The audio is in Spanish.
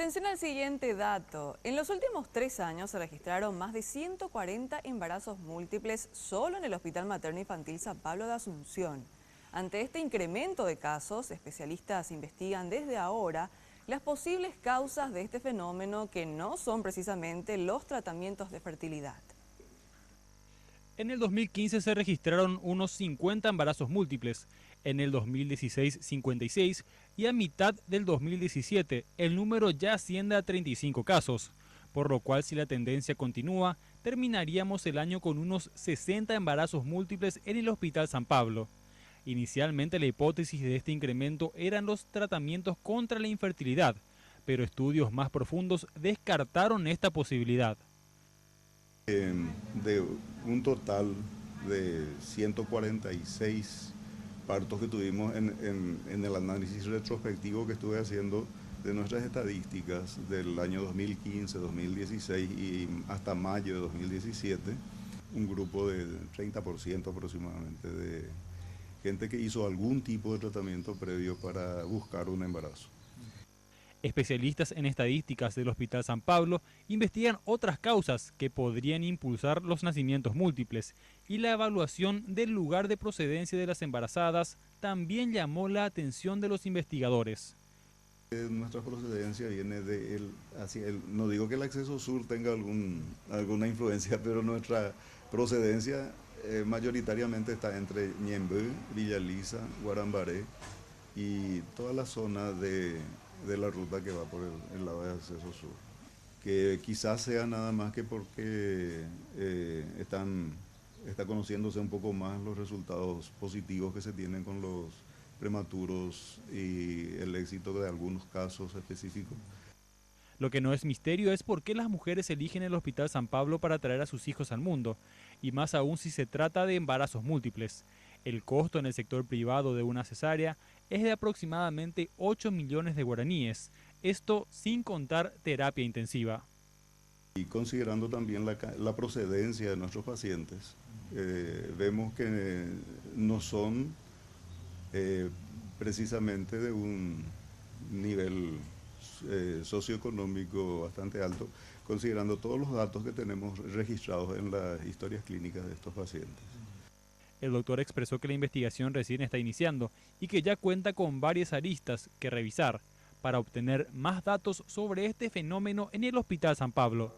Atención al siguiente dato. En los últimos 3 años se registraron más de 140 embarazos múltiples solo en el Hospital Materno Infantil San Pablo de Asunción. Ante este incremento de casos, especialistas investigan desde ahora las posibles causas de este fenómeno, que no son precisamente los tratamientos de fertilidad. En el 2015 se registraron unos 50 embarazos múltiples, en el 2016 56 y a mitad del 2017 el número ya asciende a 35 casos, por lo cual si la tendencia continúa, terminaríamos el año con unos 60 embarazos múltiples en el Hospital San Pablo. Inicialmente la hipótesis de este incremento eran los tratamientos contra la infertilidad, pero estudios más profundos descartaron esta posibilidad. De un total de 146 partos que tuvimos en el análisis retrospectivo que estuve haciendo de nuestras estadísticas del año 2015, 2016 y hasta mayo de 2017, un grupo de 30% aproximadamente de gente que hizo algún tipo de tratamiento previo para buscar un embarazo. Especialistas en estadísticas del Hospital San Pablo investigan otras causas que podrían impulsar los nacimientos múltiples, y la evaluación del lugar de procedencia de las embarazadas también llamó la atención de los investigadores. Nuestra procedencia viene no digo que el acceso sur tenga alguna influencia, pero nuestra procedencia mayoritariamente está entre Ñemby, Villa Lisa, Guarambaré y toda la zona de la ruta que va por el lado de acceso sur, que quizás sea nada más que porque está conociéndose un poco más los resultados positivos que se tienen con los prematuros y el éxito de algunos casos específicos. Lo que no es misterio es por qué las mujeres eligen el Hospital San Pablo para traer a sus hijos al mundo, y más aún si se trata de embarazos múltiples. El costo en el sector privado de una cesárea es de aproximadamente 8 millones de guaraníes, esto sin contar terapia intensiva. Y considerando también la procedencia de nuestros pacientes, vemos que no son precisamente de un nivel socioeconómico bastante alto, considerando todos los datos que tenemos registrados en las historias clínicas de estos pacientes. El doctor expresó que la investigación recién está iniciando y que ya cuenta con varias aristas que revisar para obtener más datos sobre este fenómeno en el Hospital San Pablo.